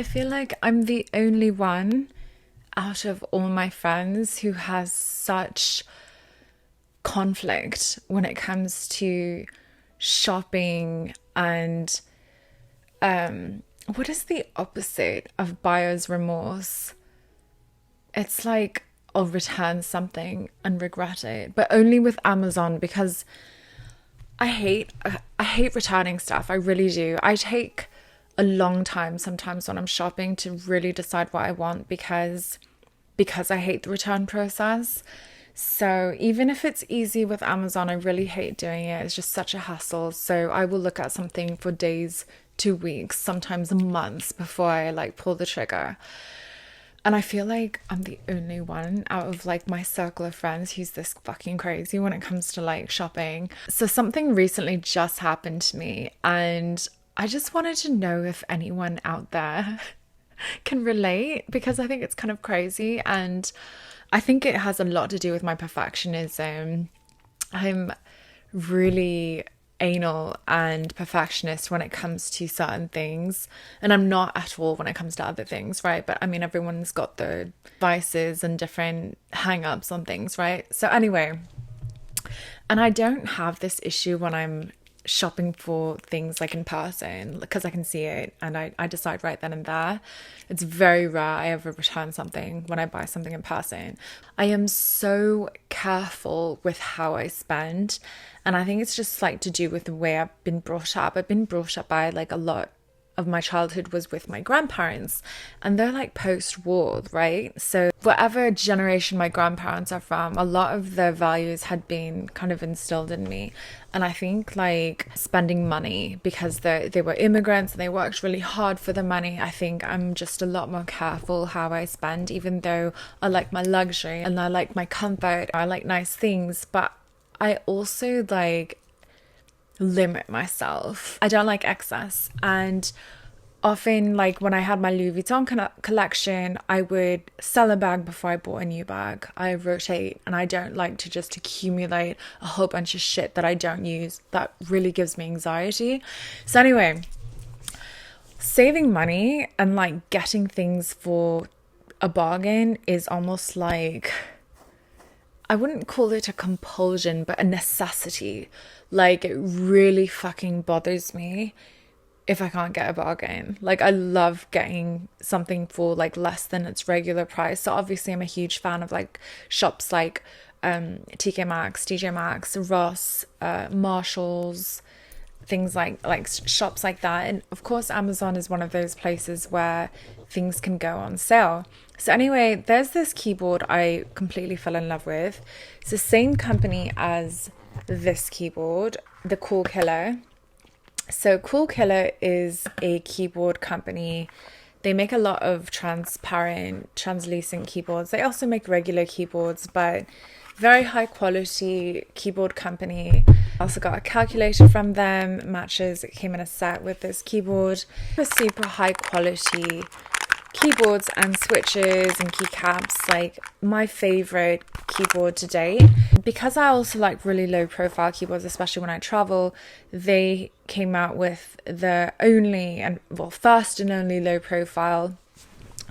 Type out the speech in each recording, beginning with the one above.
I feel like I'm the only one out of all my friends who has such conflict when it comes to shopping and what is the opposite of buyer's remorse? It's like I'll return something and regret it, but only with Amazon because I hate returning stuff. I really do. I take a long time sometimes when I'm shopping to really decide what I want because I hate the return process. So even if it's easy with Amazon, I really hate doing it. It's just such a hassle. So I will look at something for days to weeks, sometimes months before I like pull the trigger. And I feel like I'm the only one out of like my circle of friends who's this fucking crazy when it comes to like shopping. So something recently just happened to me and I just wanted to know if anyone out there can relate because I think it's kind of crazy and I think it has a lot to do with my perfectionism. I'm really anal and perfectionist when it comes to certain things, and I'm not at all when it comes to other things, right? But I mean, everyone's got their vices and different hang-ups on things, right? So anyway, and I don't have this issue when I'm shopping for things like in person because I can see it and I decide right then and there. It's very rare I ever return something when I buy something in person. I am so careful with how I spend, and I think it's just like to do with the way I've been brought up. I've been brought up by like a lot of my childhood was with my grandparents and they're like post-war, right? So whatever generation my grandparents are from, a lot of their values had been kind of instilled in me. And I think like spending money because they were immigrants and they worked really hard for the money. I think I'm just a lot more careful how I spend, even though I like my luxury and I like my comfort, I like nice things, but I also like limit myself. I don't like excess. And often, like when I had my Louis Vuitton collection, I would sell a bag before I bought a new bag. I rotate and I don't like to just accumulate a whole bunch of shit that I don't use. That really gives me anxiety. So anyway, saving money and like getting things for a bargain is almost like, I wouldn't call it a compulsion, but a necessity. Like, it really fucking bothers me if I can't get a bargain. Like, I love getting something for like less than its regular price. So obviously I'm a huge fan of like shops like TK Maxx, TJ Maxx, Ross, Marshalls, things like shops like that. And of course Amazon is one of those places where things can go on sale. So anyway, there's this keyboard I completely fell in love with. It's the same company as this keyboard, the Cool Killer. So Cool Killer is a keyboard company. They make a lot of transparent, translucent keyboards. They also make regular keyboards, but very high quality keyboard company. I also got a calculator from them, matches. It came in a set with this keyboard. Super high quality keyboards and switches and keycaps, like my favorite keyboard to date. Because I also like really low profile keyboards, especially when I travel, they came out with the only and first and only low profile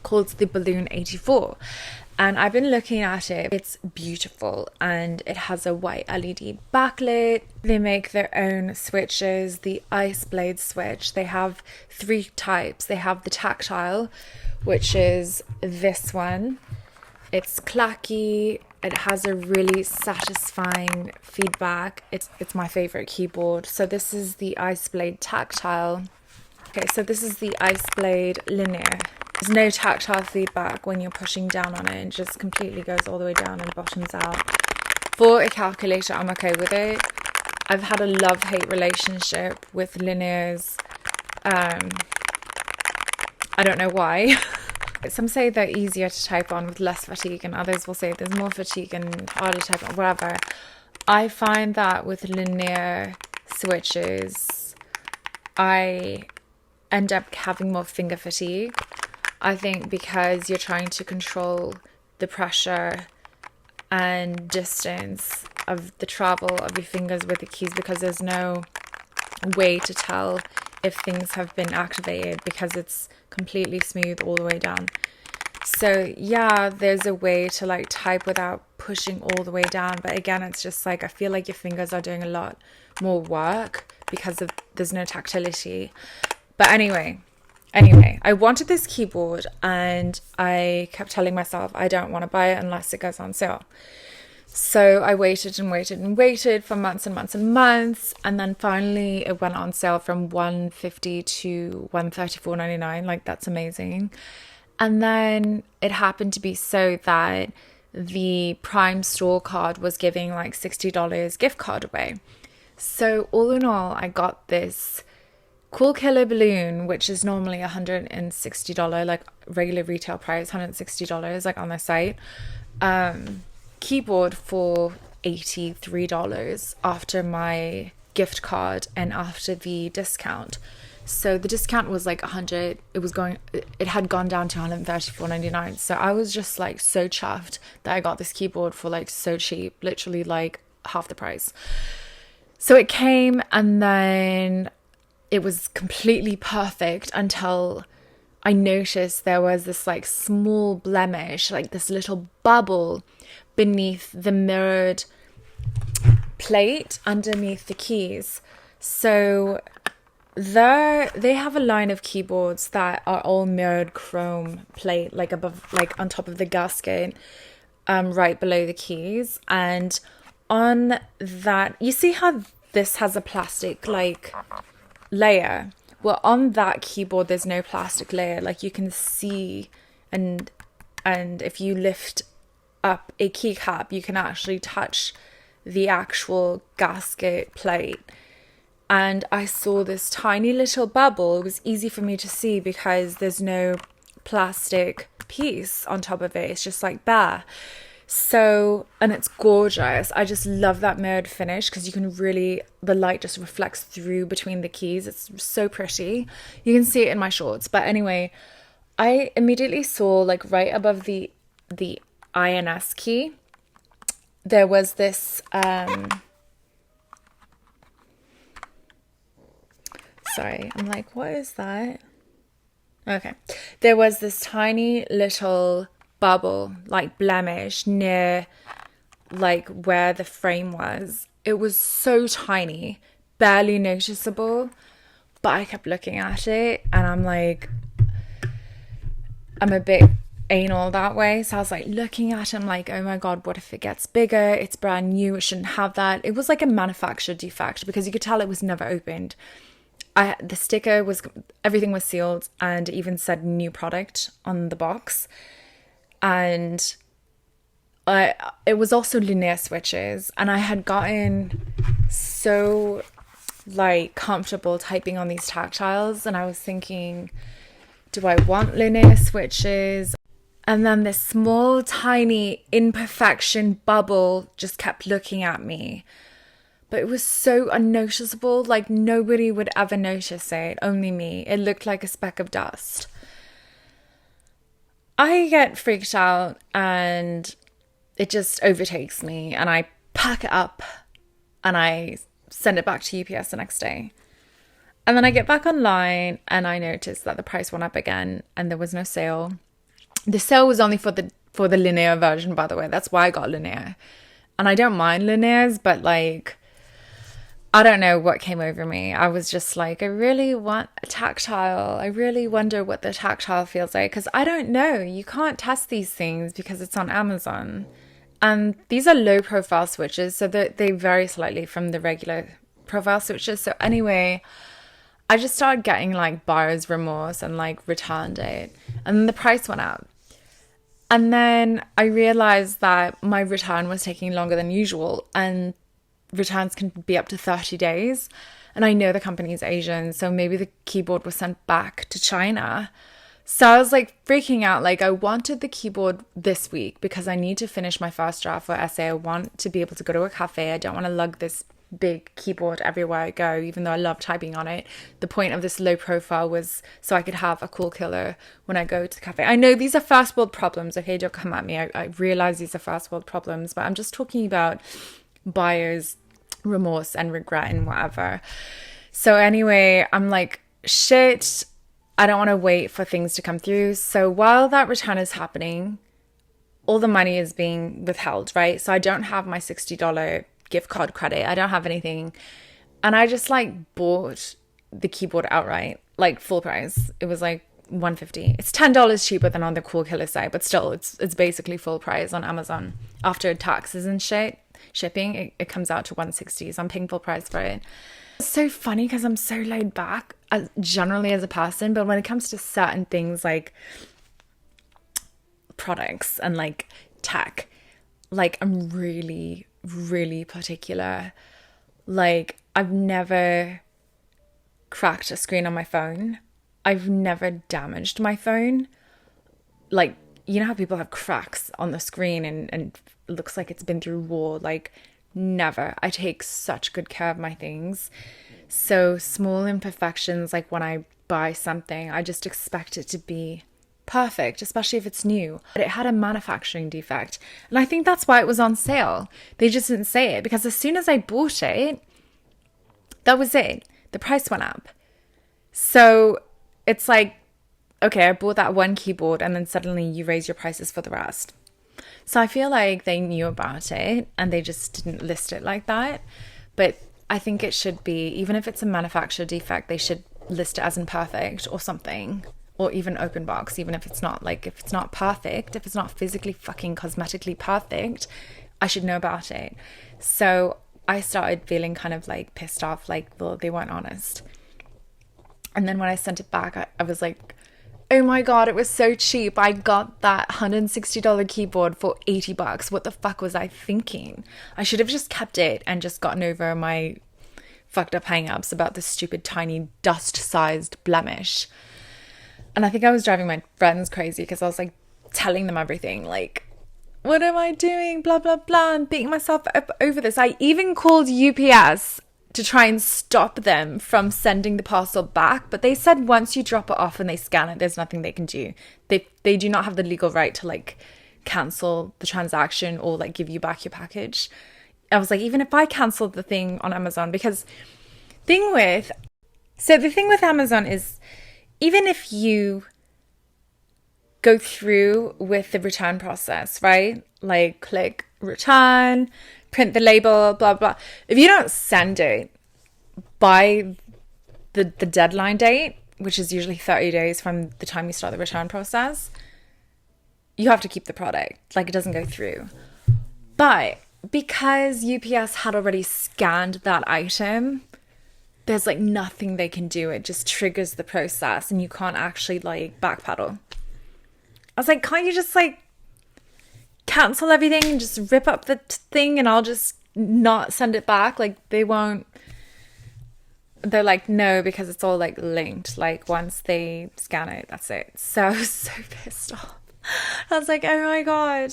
called the Balloon 84. And I've been looking at it. It's beautiful and it has a white LED backlit. They make their own switches, the Ice Blade switch. They have 3 types. They have the tactile, which is this one. It's clacky. It has a really satisfying feedback. It's my favorite keyboard. So this is the Ice Blade tactile. Okay, so this is the Ice Blade linear. There's no tactile feedback when you're pushing down on it. It just completely goes all the way down and bottoms out. For a calculator, I'm okay with it. I've had a love-hate relationship with linears. I don't know why. Some say they're easier to type on with less fatigue, and others will say there's more fatigue and harder to type on, whatever. I find that with linear switches, I end up having more finger fatigue. I think because you're trying to control the pressure and distance of the travel of your fingers with the keys, because there's no way to tell if things have been activated because it's completely smooth all the way down. So yeah, there's a way to like type without pushing all the way down. But again, it's just like, I feel like your fingers are doing a lot more work because of there's no tactility. But anyway, I wanted this keyboard and I kept telling myself I don't want to buy it unless it goes on sale. So I waited and waited and waited for months and months and months, and then finally it went on sale from $150 to $134.99. Like, that's amazing. And then it happened to be so that the Prime store card was giving like $60 gift card away. So all in all, I got this Cool Killer balloon, which is normally $160, like regular retail price, $160, like on their site. Keyboard for $83 after my gift card and after the discount. So the discount was like 100. It had gone down to $134.99. So I was just like so chuffed that I got this keyboard for like so cheap, literally like half the price. So it came, and then it was completely perfect until I noticed there was this like small blemish, like this little bubble beneath the mirrored plate underneath the keys. So they have a line of keyboards that are all mirrored chrome plate, like above, like on top of the gasket, right below the keys. And on that, you see how this has a plastic like layer? Well, on that keyboard there's no plastic layer. Like, you can see, and if you lift up a keycap, you can actually touch the actual gasket plate. And I saw this tiny little bubble. It was easy for me to see because there's no plastic piece on top of it. It's just like bare. So, and it's gorgeous. I just love that mirrored finish because you can really, the light just reflects through between the keys. It's so pretty. You can see it in my shorts. But anyway, I immediately saw, like, right above the INS key, there was this sorry, I'm like, what is that? Okay. There was this tiny little bubble, like blemish, near like where the frame was. It was so tiny, barely noticeable, but I kept looking at it and I'm like, I'm a bit anal that way. So I was like looking at it, I'm like, oh my God, what if it gets bigger? It's brand new, it shouldn't have that. It was like a manufacturer defect because you could tell it was never opened. The sticker was, everything was sealed, and it even said new product on the box. And it was also linear switches, and I had gotten so like comfortable typing on these tactiles, and I was thinking, do I want linear switches? And then this small tiny imperfection bubble just kept looking at me. But it was so unnoticeable, like nobody would ever notice it, only me. It looked like a speck of dust. I get freaked out and it just overtakes me, and I pack it up and I send it back to UPS the next day. And then I get back online and I notice that the price went up again and there was no sale. The sale was only for the linear version, by the way. That's why I got linear. And I don't mind linears, but like, I don't know what came over me. I was just like, I really want a tactile. I really wonder what the tactile feels like, because I don't know. You can't test these things because it's on Amazon. And these are low profile switches, so they vary slightly from the regular profile switches. So anyway, I just started getting like buyer's remorse and like returned it. And then the price went up. And then I realized that my return was taking longer than usual, and returns can be up to 30 days. And I know the company is Asian, so maybe the keyboard was sent back to China. So I was like freaking out. Like, I wanted the keyboard this week because I need to finish my first draft for essay. I want to be able to go to a cafe. I don't want to lug this big keyboard everywhere I go, even though I love typing on it. The point of this low profile was so I could have a cool killer when I go to the cafe. I know these are first world problems, okay? Don't come at me. I realize these are first world problems, but I'm just talking about buyer's remorse and regret and whatever. So anyway, I'm like shit, I don't want to wait for things to come through. So while that return is happening, all the money is being withheld, right? So I don't have my $60 gift card credit. I don't have anything. And I just like bought the keyboard outright, like full price. It was like $150. It's $10 cheaper than on the Cool Killer site, but still it's basically full price on Amazon. After taxes and shipping, it comes out to $160. So I'm paying full price for it. It's so funny because I'm so laid back generally as a person, but when it comes to certain things like products and like tech, like I'm really, really particular. Like I've never cracked a screen on my phone. I've never damaged my phone. Like, you know how people have cracks on the screen and it looks like it's been through war? Like, never. I take such good care of my things. So small imperfections, like when I buy something, I just expect it to be perfect, especially if it's new. But it had a manufacturing defect. And I think that's why it was on sale. They just didn't say it because as soon as I bought it, that was it. The price went up. So it's like, okay, I bought that one keyboard and then suddenly you raise your prices for the rest. So I feel like they knew about it and they just didn't list it like that. But I think it should be, even if it's a manufacturer defect, they should list it as imperfect or something. Or even open box, even if it's not like, if it's not perfect, if it's not physically fucking cosmetically perfect, I should know about it. So I started feeling kind of like pissed off, like, well, they weren't honest. And then when I sent it back, I was like, oh my God, it was so cheap. I got that $160 keyboard for $80. What the fuck was I thinking? I should have just kept it and just gotten over my fucked up hang-ups about this stupid tiny dust-sized blemish. And I think I was driving my friends crazy because I was like telling them everything, like, what am I doing? Blah, blah, blah. I'm beating myself up over this. I even called UPS to try and stop them from sending the parcel back. But they said once you drop it off and they scan it, there's nothing they can do. They do not have the legal right to like cancel the transaction or like give you back your package. I was like, even if I canceled the thing on Amazon, because the thing with Amazon is, even if you go through with the return process, right? Like click return, print the label, blah, blah. If you don't send it by the deadline date, which is usually 30 days from the time you start the return process, you have to keep the product. Like it doesn't go through. But because UPS had already scanned that item, there's like nothing they can do. It just triggers the process and you can't actually like backpedal. I was like, can't you just like cancel everything and just rip up the thing and I'll just not send it back? Like they won't. They're like, no, because it's all like linked. Like once they scan it, that's it. So I was so pissed off. I was like, oh my God.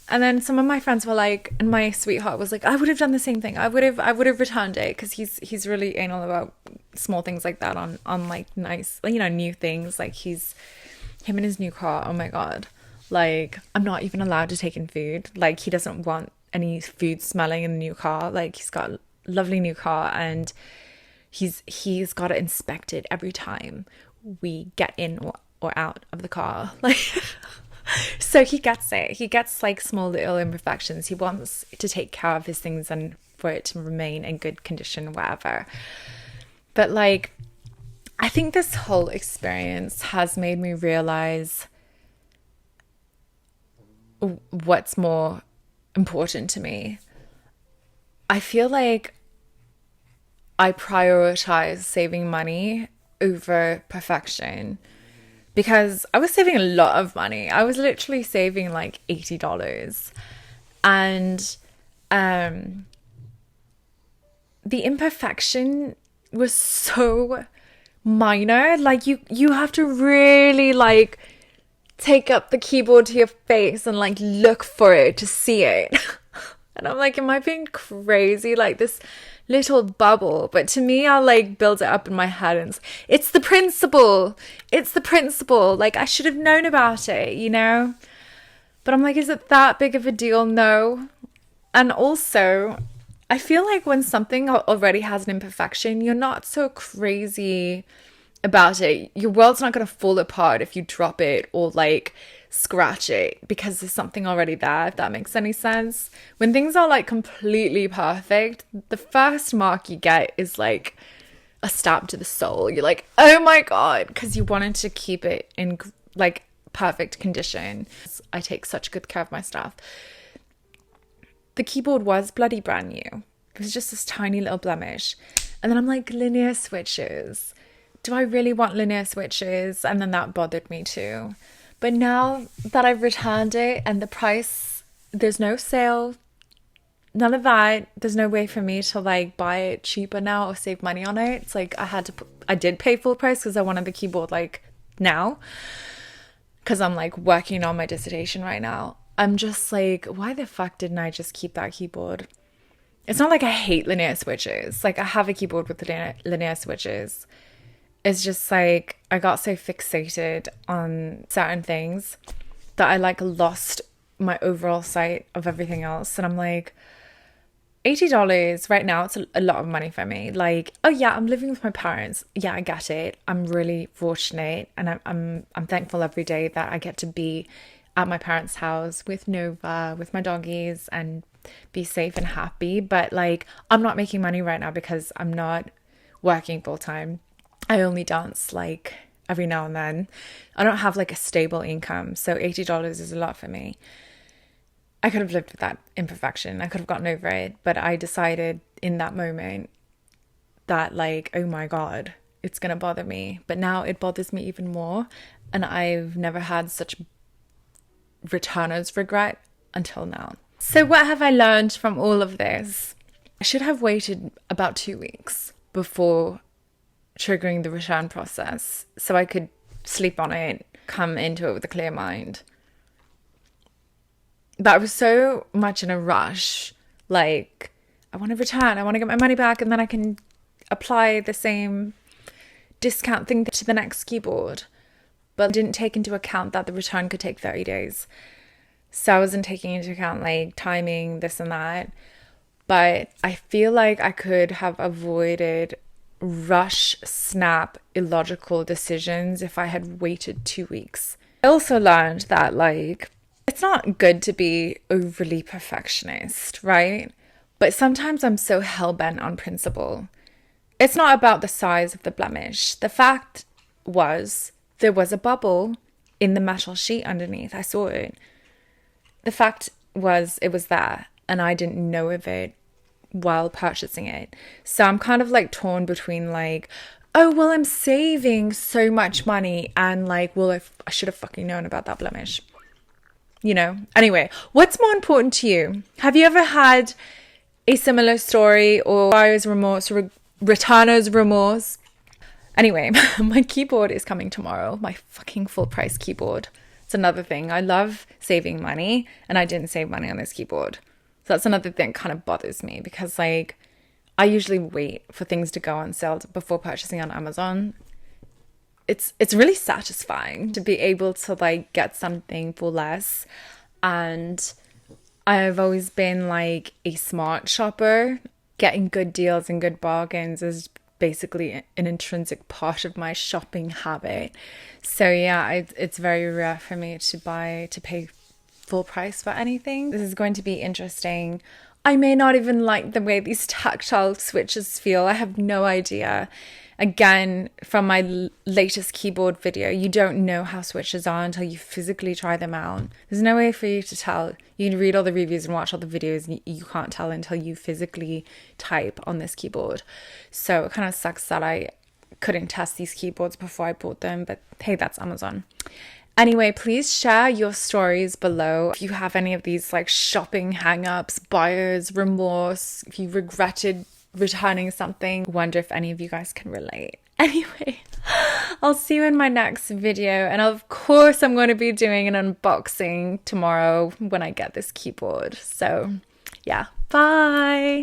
And then some of my friends were like, and my sweetheart was like, I would have done the same thing. I would have returned it, because he's really anal about small things like that on like nice, you know, new things. Like him and his new car. Oh my God. Like I'm not even allowed to take in food. Like he doesn't want any food smelling in the new car. Like he's got a lovely new car and he's got it inspected every time we get in or out of the car. Like so he gets it. He gets like small little imperfections. He wants to take care of his things and for it to remain in good condition, whatever. But like, I think this whole experience has made me realize what's more important to me. I feel like I prioritize saving money over perfection. Because I was saving a lot of money. I was literally saving like $80. And the imperfection was so minor. Like you have to really like take up the keyboard to your face and like look for it to see it. And I'm like, am I being crazy? Like this little bubble. But to me, I'll like build it up in my head and it's the principle. It's the principle. Like I should have known about it, you know? But I'm like, is it that big of a deal? No. And also, I feel like when something already has an imperfection, you're not so crazy about it. Your world's not going to fall apart if you drop it or like scratch it, because there's something already there, if that makes any sense. When things are like completely perfect, the first mark you get is like a stab to the soul. You're like, oh my God, because you wanted to keep it in like perfect condition. I take such good care of my stuff. The keyboard was bloody brand new. It was just this tiny little blemish. And then I'm like, linear switches. Do I really want linear switches? And then that bothered me too. But now that I've returned it and the price, there's no sale, none of that. There's no way for me to like buy it cheaper now or save money on it. It's like I did pay full price because I wanted the keyboard like now. Because I'm like working on my dissertation right now. I'm just like, why the fuck didn't I just keep that keyboard? It's not like I hate linear switches. Like I have a keyboard with linear switches. It's just like I got so fixated on certain things that I like lost my overall sight of everything else. And I'm like, $80 right now, it's a lot of money for me. Like, oh yeah, I'm living with my parents. Yeah, I get it. I'm really fortunate, and I'm thankful every day that I get to be at my parents' house with Nova, with my doggies, and be safe and happy. But like, I'm not making money right now because I'm not working full time. I only dance like every now and then. I don't have like a stable income, so $80 is a lot for me. I could have lived with that imperfection. I could have gotten over it, but I decided in that moment that like, oh my God, it's gonna bother me. But now it bothers me even more, and I've never had such returner's regret until now. So what have I learned from all of this? I should have waited about 2 weeks before triggering the return process so I could sleep on it, come into it with a clear mind. But I was so much in a rush, like, I want to return, I want to get my money back, and then I can apply the same discount thing to the next keyboard. But I didn't take into account that the return could take 30 days. So I wasn't taking into account like timing, this and that. But I feel like I could have avoided rush, snap, illogical decisions if I had waited 2 weeks. I also learned that like, it's not good to be overly perfectionist, right? But sometimes I'm so hell-bent on principle. It's not about the size of the blemish. The fact was, there was a bubble in the metal sheet underneath. I saw it. The fact was, it was there, and I didn't know of it while purchasing it. So I'm kind of like torn between like, oh, well, I'm saving so much money, and like, well, I should have fucking known about that blemish. You know? Anyway, what's more important to you? Have you ever had a similar story, or buyer's remorse, returner's remorse? Anyway, my keyboard is coming tomorrow. My fucking full price keyboard. It's another thing. I love saving money, and I didn't save money on this keyboard. So that's another thing that kind of bothers me, because like, I usually wait for things to go on sale before purchasing on Amazon. It's really satisfying to be able to like get something for less. And I've always been like a smart shopper. Getting good deals and good bargains is basically an intrinsic part of my shopping habit. So yeah, it's very rare for me to pay full price for anything. This is going to be interesting. I may not even like the way these tactile switches feel. I have no idea. Again, from my latest keyboard video, you don't know how switches are until you physically try them out. There's no way for you to tell. You can read all the reviews and watch all the videos, and you can't tell until you physically type on this keyboard. So it kind of sucks that I couldn't test these keyboards before I bought them, but hey, that's Amazon. Anyway, please share your stories below. If you have any of these like shopping hang-ups, buyer's remorse, if you regretted returning something, wonder if any of you guys can relate. Anyway, I'll see you in my next video, and of course I'm going to be doing an unboxing tomorrow when I get this keyboard. So yeah, bye.